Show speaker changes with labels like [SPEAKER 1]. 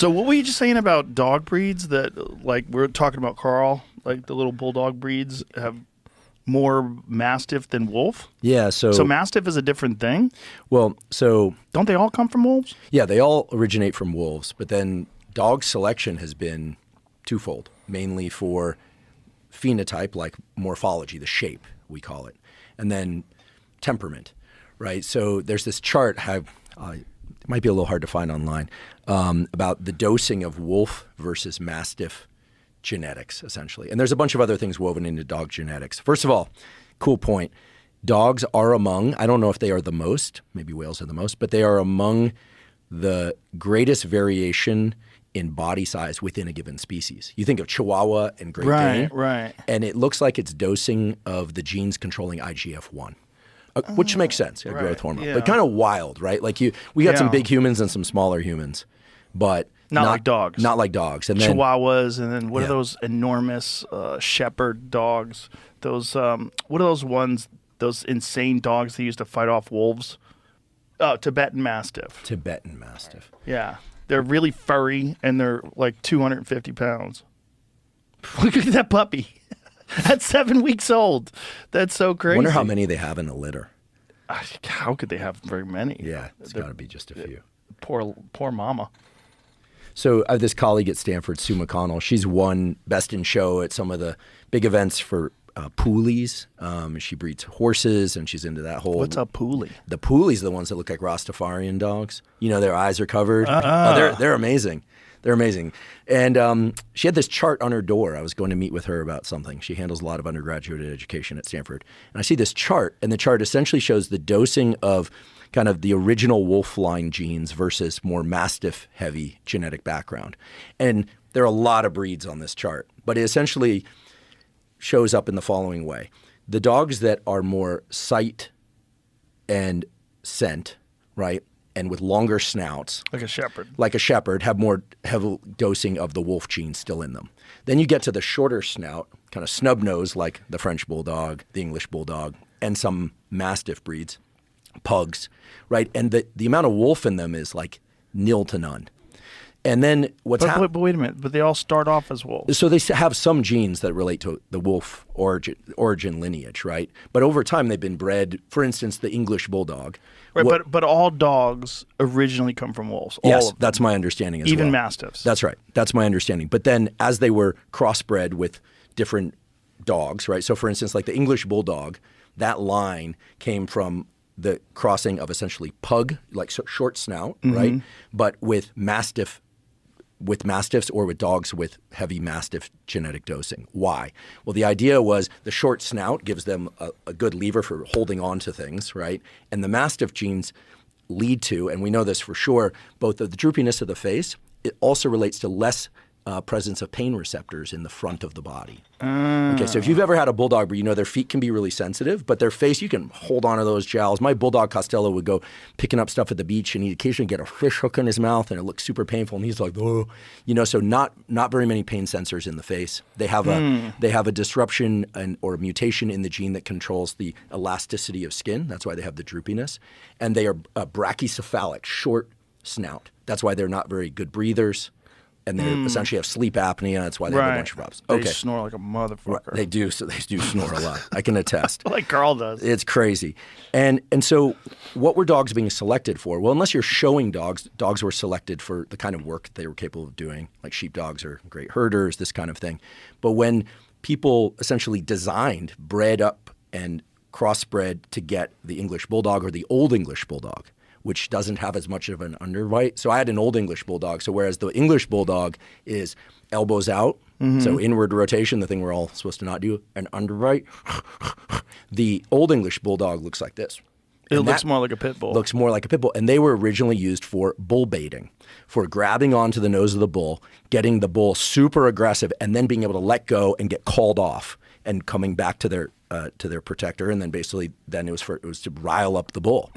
[SPEAKER 1] So what were you just saying about dog breeds that, like, we're talking about Carl, like the little bulldog breeds have more Mastiff than Wolf?
[SPEAKER 2] Yeah,
[SPEAKER 1] So Mastiff is a different thing?
[SPEAKER 2] Well, so...
[SPEAKER 1] Don't they all come from wolves?
[SPEAKER 2] Yeah, they all originate from wolves, but then dog selection has been twofold, mainly for phenotype, like morphology, the shape, we call it, and then temperament, right? So there's this chart, it might be a little hard to find online, about the dosing of wolf versus mastiff genetics, essentially. And there's a bunch of other things woven into dog genetics. First of all, cool point, dogs are among, I don't know if they are the most, maybe whales are the most, but they are among the greatest variation in body size within a given species. You think of Chihuahua and Great Dane,
[SPEAKER 1] right.
[SPEAKER 2] and it looks like it's dosing of the genes controlling IGF-1. Which makes sense, a growth hormone.
[SPEAKER 1] Yeah.
[SPEAKER 2] But kind of wild, right? Like we got some big humans and some smaller humans, but
[SPEAKER 1] not like dogs.
[SPEAKER 2] Not like dogs. And then
[SPEAKER 1] Chihuahuas, and then what are those enormous shepherd dogs? Those what are those ones? Those insane dogs that used to fight off wolves? Oh, Tibetan Mastiff.
[SPEAKER 2] Tibetan Mastiff.
[SPEAKER 1] Yeah, they're really furry and they're like 250 pounds. Look at that puppy. That's 7 weeks old. That's so crazy.
[SPEAKER 2] I wonder how many they have in a litter.
[SPEAKER 1] How could they have very many?
[SPEAKER 2] Yeah, it's got to be just a few.
[SPEAKER 1] Poor mama.
[SPEAKER 2] So I have this colleague at Stanford, Sue McConnell. She's won Best in Show at some of the big events for poolies. She breeds horses, and she's into that whole...
[SPEAKER 1] What's a poolie?
[SPEAKER 2] The poolies are the ones that look like Rastafarian dogs. You know, their eyes are covered. They're amazing. They're amazing. And she had this chart on her door. I was going to meet with her about something. She handles a lot of undergraduate education at Stanford. And I see this chart, and the chart essentially shows the dosing of kind of the original wolf line genes versus more mastiff-heavy genetic background. And there are a lot of breeds on this chart, but it essentially shows up in the following way. The dogs that are more sight and scent, right, and with longer snouts.
[SPEAKER 1] Like a shepherd.
[SPEAKER 2] Like a shepherd, have more heavy dosing of the wolf gene still in them. Then you get to the shorter snout, kind of snub nose like the French bulldog, the English bulldog, and some mastiff breeds, pugs, right? And the amount of wolf in them is like nil to none. And then what's happening...
[SPEAKER 1] But wait a minute. But they all start off as wolves.
[SPEAKER 2] So they have some genes that relate to the wolf origin lineage, right? But over time, they've been bred, for instance, the English bulldog.
[SPEAKER 1] Right, but all dogs originally come from wolves.
[SPEAKER 2] Yes, that's my understanding as well.
[SPEAKER 1] Even mastiffs.
[SPEAKER 2] That's right. That's my understanding. But then as they were crossbred with different dogs, right? So for instance, like the English bulldog, that line came from the crossing of essentially pug, like short snout, right? But with mastiffs or with dogs with heavy mastiff genetic dosing. Why? Well, the idea was the short snout gives them a good lever for holding on to things, right? And the mastiff genes lead to, and we know this for sure, both the droopiness of the face, it also relates to less presence of pain receptors in the front of the body. Okay, so if you've ever had a bulldog breed, you know their feet can be really sensitive, but their face, you can hold on to those jowls. My bulldog Costello would go picking up stuff at the beach, and he'd occasionally get a fish hook in his mouth, and it looked super painful, and he's like, oh, you know, so not very many pain sensors in the face. They have a disruption or a mutation in the gene that controls the elasticity of skin. That's why they have the droopiness. And they are brachycephalic, short snout. That's why they're not very good breathers. And they essentially have sleep apnea. That's why they have a bunch of problems.
[SPEAKER 1] They snore like a motherfucker.
[SPEAKER 2] Right. They do. So they do snore a lot. I can attest.
[SPEAKER 1] Like Carl does.
[SPEAKER 2] It's crazy. And so what were dogs being selected for? Well, unless you're showing dogs were selected for the kind of work they were capable of doing, like sheepdogs are great herders, this kind of thing. But when people essentially bred up and crossbred to get the English bulldog or the old English bulldog, which doesn't have as much of an underbite. So I had an old English bulldog. So whereas the English bulldog is elbows out, so inward rotation, the thing we're all supposed to not do, an underbite, the old English bulldog looks like this.
[SPEAKER 1] It looks more like a pit bull.
[SPEAKER 2] Looks more like a pit bull. And they were originally used for bull baiting, for grabbing onto the nose of the bull, getting the bull super aggressive, and then being able to let go and get called off and coming back to their protector. And then basically then it was to rile up the bull.